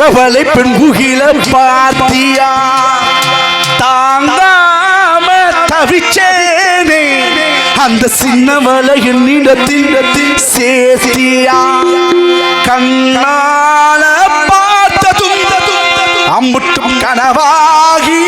அவளை பெண் குகில பாத்தியா தாங்காம தவிச்சேனே அந்த சின்னவளை என்னிடத்தில் சேத்தியா கண்ணால பார்த்ததும் அம்புட்டும் கனவாகி